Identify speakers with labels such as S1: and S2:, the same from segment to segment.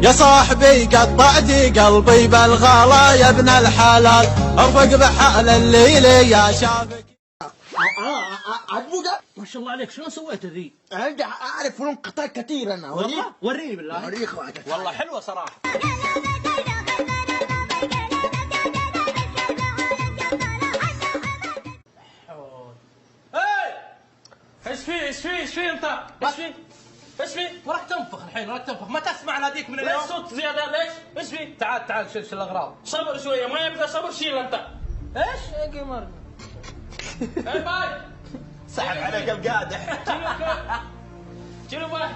S1: يا صاحبي قطعتي قلبي بالغلا يا ابن الحلال، ارفق بحال الليل يا شابك.
S2: عجبك؟
S3: ما شاء الله عليك، شلون سويت ذي؟
S2: انا اعرف فنون قتال كثير انا.
S3: والله وريني بالله.
S2: اوريك
S3: والله حلوه صراحه. ايش فيه انت؟ ايش فيه؟ وراك تنفخ الحين، وراك تنفخ، ما تسمع ناديك من اليوم؟
S4: ليش صوت زياده ليش؟ ايش فيه؟
S3: تعال شيل الاغراض.
S4: صبر شويه، ما يبدا صبر، شيل انت.
S3: ايش؟ يا قمر.
S4: اي باي.
S2: سحب عليك القادح.
S4: شنو باي؟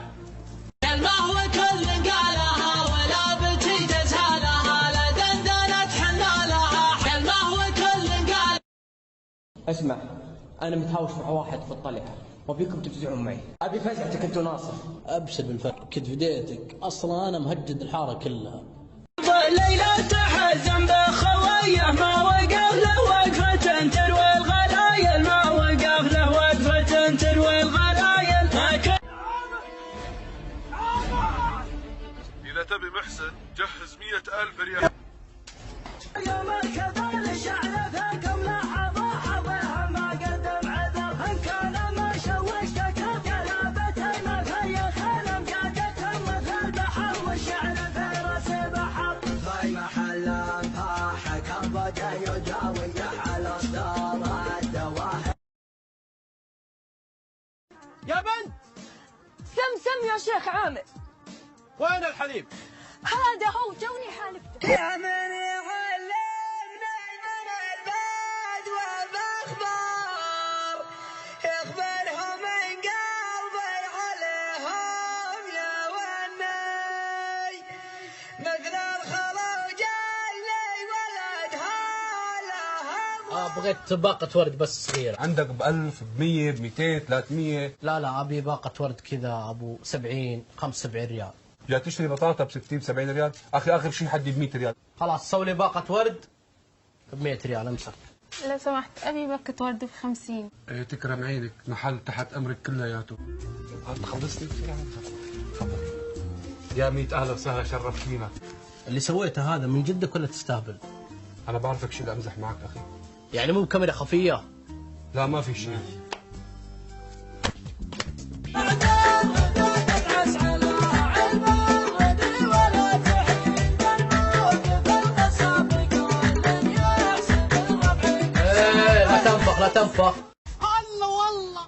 S5: ما هو كل قالها ولا بتي جزالها لا دندنت حنالها، ما هو كل قال.
S6: اسمع، انا متهاوش مع واحد في الطلعه وابيكم تفزعون معي. ابي فزعتك انت وناصر.
S7: ابشر بالفرق، كنت فديتك، اصلا انا مهجد الحاره كلها.
S5: ليلى تحزن بخويه ما وقف له وقفه تروي الغلايل، ما وقف له وقفه تروي الغلايل.
S8: إذا تبي محسن جهز 100,000 ريال.
S5: يوم الكذا شعله فيكم لحظه حظها ما قدم عذر، ان كان ما شوشتك قلبته ما في خلم قادته مثل البحر والشعل في راس بحر. في محل فاحك ابدا يجاوي على الدار الدواهر.
S3: يا بنت
S9: سم يا شيخ عامر.
S3: وين الحليب؟
S9: هذا هو جوني حالفته.
S5: يا من يعلمنا من الباد وباخبار يخبرهم من قلبي عليهم يا وني، مثل الخروج اللي ولدها لهم.
S7: بغيت باقة ورد بس صغيرة.
S10: عندك ب1000 ب100 ب200 300؟
S7: لا ابي باقة ورد كذا ابو 70 75 ريال.
S10: جاي تشتري بطاطا ب60 70 ريال؟ اخي اخر شيء حدي ب100 ريال.
S7: خلاص سوي لي باقة ورد ب100 ريال امسك.
S9: لو سمحت ابي باقة ورد ب50.
S10: ايه تكرم عينك، محل تحت امرك كلياته. انت خلصتي بسرعه. يا 100 اهلا وسهلا، شرفتينا.
S7: اللي سويته هذا من جدك ولا تستهبل؟
S10: انا بعرفك شو اللي امزح معك اخي.
S7: يعني مو بكاميرا خفية؟
S10: لا ما في شيء.
S7: لا تنفخ.
S3: هلا والله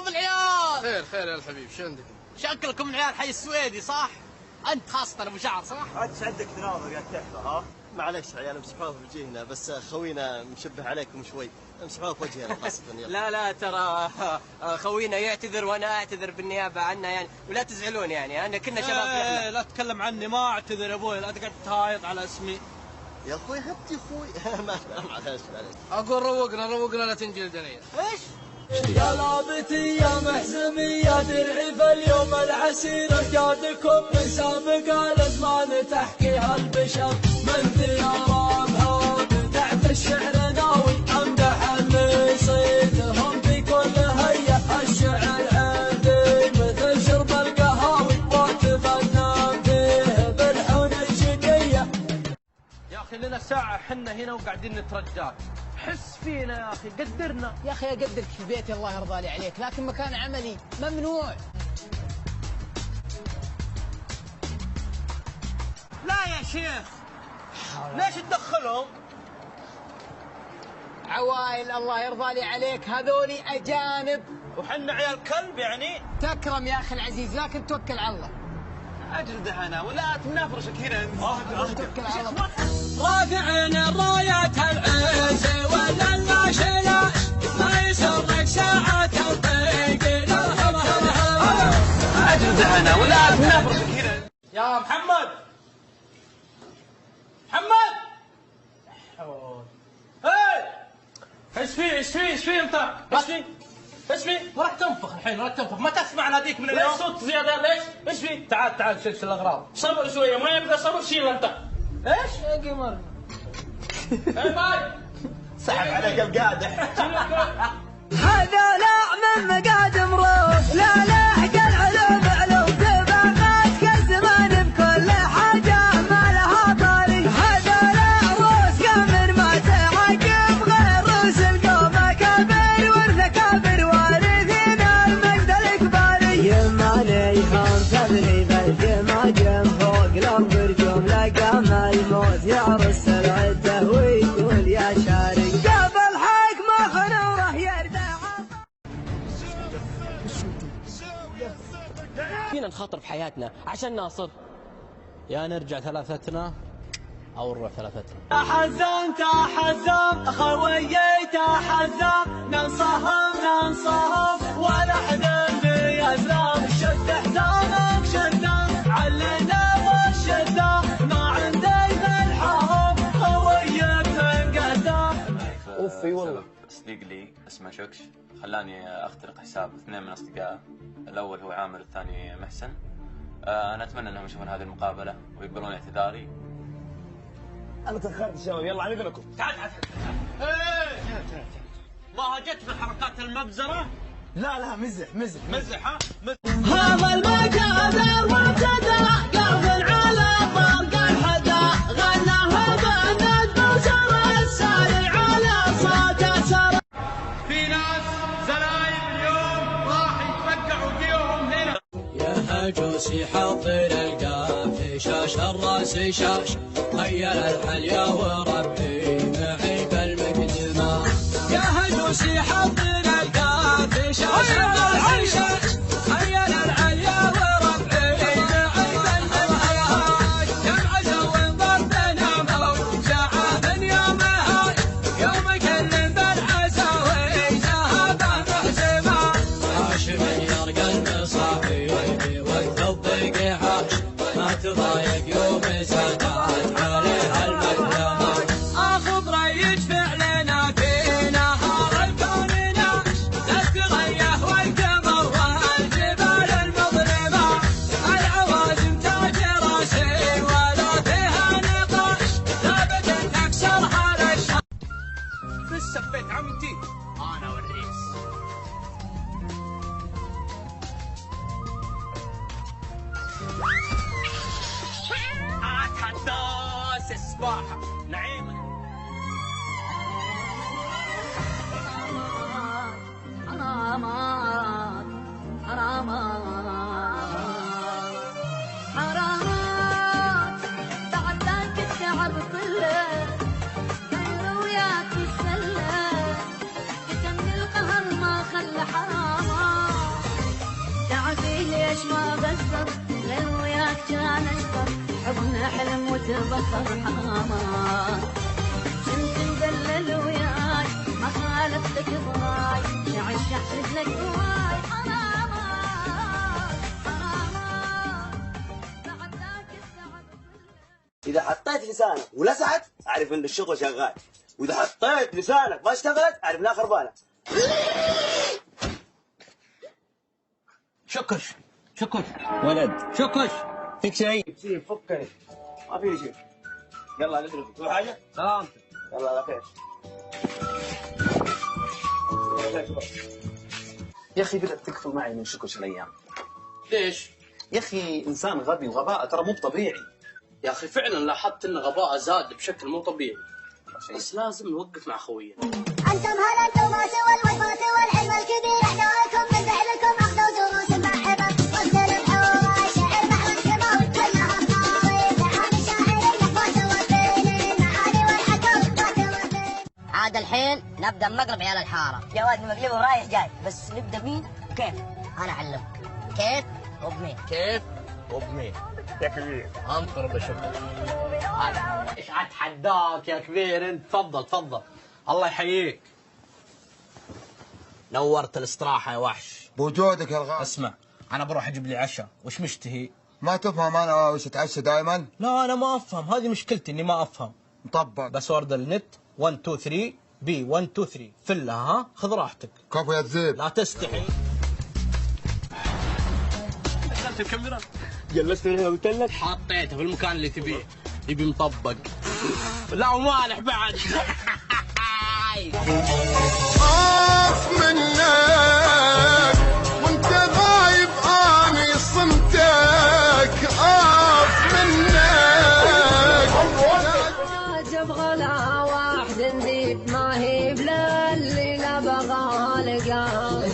S3: بالعيال. خير يا الحبيب، شو عندك؟ شكلكم من عيال حي السويدي صح؟ انت خاصة ابو شعر صح؟
S2: عاد عندك تناظر قاعد تحفه ها؟ معلش عيال امسحوها في وجهنا، بس خوينا مشبه عليكم شوي، امسحوها في وجهنا خاصة.
S6: لا ترى خوينا يعتذر وانا اعتذر بالنيابه عنه يعني، ولا تزعلون يعني، انا كنا شباب.
S3: لا تتكلم عني، ما اعتذر يا ابوي، لا تقعد تهايط على اسمي.
S2: يا اخوي هبتي اخوي. معلش.
S3: اقول روقنا لا تنجل دنيا.
S5: ايش؟ يا لابتي يا محزمي يا درعي فاليوم العسير جادكم من سابق الازمان تحكيها البشر، من ثيابها بدعت الشعر ناوي امدح اللي صيدهم في كل هيئه. الشعر عندي مثل شرب القهاوي واتفنن فيه بالحون الشقيه.
S3: يا اخي لنا ساعة حنا هنا وقاعدين نترجاك، حس فينا يا اخي، قدرنا.
S6: يا اخي اقدرك في بيتي الله يرضى لي عليك، لكن مكان عملي ممنوع.
S3: لا يا شيخ، ليش تدخلهم؟
S6: عوائل الله يرضى لي عليك، هذولي اجانب.
S3: وحنا عيال كلب يعني؟
S6: تكرم يا اخي العزيز، لكن توكل على الله.
S3: اجلد انا ولا تنافرشك هنا.
S6: توكل على الله.
S5: رافعنا رايات العز ولا الناشلة، ما يسرك ساعة الطريق.
S3: اجلد انا ولا تنافرشك هنا. يا محمد ايش فيه انت؟ ايش فيه؟ وراك تنفخ الحين، وراك تنفخ، ما تسمع ناديك من اليوم؟
S4: ليش صوت زياده ليش؟ ايش فيه؟
S3: تعال شيل الاغراض.
S4: صبر شويه، ما يبدا صبر، شيل انت.
S3: ايش؟
S6: يا قمر.
S4: اي باي.
S2: سحب عليك القادح.
S5: هذا لا من مقادم روح لا حق العلوم علوم تبعات كسر هذه بالجماجم فوق الأرض رجوم لقام الموت يعرس العدة ويقول يا شارق قبل حق ما خنوره يردع.
S6: فينا نخاطر بحياتنا عشان ناصر.
S7: يا نرجع ثلاثتنا أو نروح ثلاثتنا.
S5: تحزم تحزم خويي تحزم ننصهم ولا حدا يزرم شد حزامك شدم علنا والشدة ما عندي بالحرم خويك تنقدم.
S6: اوف اي والله.
S11: صديق لي اسمه شكش خلاني اخترق حساب اثنين من اصدقائه، الاول هو عامر الثاني محسن. انا اتمنى انهم يشوفون هذه المقابله ويقبلون اعتذاري.
S2: انا تاخرت الشباب، يلا على اذنكم.
S3: تعال ما هجت بحركات المبزرة؟
S2: لا مزح
S3: ها؟
S5: هذا المكادر مبتدأ قلب على طرق الحدا غناها بالندب وسرى الساري على صوت سرى.
S3: في ناس زلايب اليوم راح يتفقعوا فيهم هنا.
S7: يا هجوسي حضر القافي شاش الراس شاش هيا الحليا وربي معي بالمقدمة.
S5: يا هجوسي حضر القافي شاش الراس شاش هيا الحليا وربي معي بالمقدمة. جمع زوين ضربنا موت شعاب يومها يوم كل بالعزاوي شهادة محزمة.
S7: عاش من يرقى المصابي والتضيق عاش ما تضايق يوم زادت عليها المقدمة.
S5: اخذ ريج فعلنا في نهار الكون ناش لا تغيه والقمر والجبال المظلمة. العوازم تاج راسي ولا فيها نقاش ثابت تكسرها للشر.
S3: بس سفيت عمتي انا والرئيس. اتحداس السباحة نعيمة.
S9: حرامات تعبانك التعب كله داير وياك السله كتم القهر ما خلى حرامات. تعبي ليش ما بزر ليل وياك كان اشطر حبنا حلم وتبخر حرامات. كنت مدلل وياي ما خالفتك ضراي شعشع رجلك هواي حرامات بعد ذاك التعب كله.
S2: اذا حطيت لسانك ولسعت اعرف ان الشغل شغال، واذا حطيت لسانك ما اشتغلت اعرف انها خربانه.
S3: شكش
S2: ولد
S3: شكش
S2: فيك شيء فكني ما في شيء. يلا نترك في حاجه
S3: سلامتك.
S2: يلا على خير.
S12: يا اخي بدأت تكثر معي من شكش الايام.
S3: ليش؟
S12: يا اخي انسان غبي وغباء ترى مو طبيعي.
S3: يا اخي فعلا لاحظت ان غباءه زاد بشكل مو طبيعي، بس لازم نوقف مع خوينا.
S13: انتم هلا انتم ما سوى الوفا سوى الحلم الكبير احنا لكم من فعلكم اخذوا دروس المحبه واقتل الحور شعر بحر الشباب كلها خايف عن شاعر ما سوى بين المعاني والحكم.
S14: عاد الحين نبدا بمقلب عيال الحاره. يا واد نقلبه رايح جاي، بس نبدا مين وكيف؟ انا اعلمك كيف وبمين.
S3: كيف وبمين يا كبير؟ انطر بشكل. ايش اتحداك يا كبير انت. تفضل الله يحييك. نورت الاستراحه يا وحش.
S1: بوجودك يا الغالي.
S3: اسمع انا بروح اجيب لي عشاء. وش مشتهي؟
S1: ما تفهم انا وش اتعشى دائما؟
S3: لا انا ما افهم، هذه مشكلتي اني ما افهم.
S1: مطبق
S3: بس ورد النت 1 2 3 بي 1 2 3 فلها. ها خذ راحتك.
S1: كفو يا الزيب.
S3: لا تستحي. دخلت الكاميرا
S2: جلست هنا قلت لك
S3: حطيته في المكان اللي تبيه. يبي مطبق لا ومالح بعد.
S8: اخ منك وانت غايب اني صمتك اخ منك.
S9: ابغى لا واحد نزيد ما هي بلا اللي لا بغى لقاه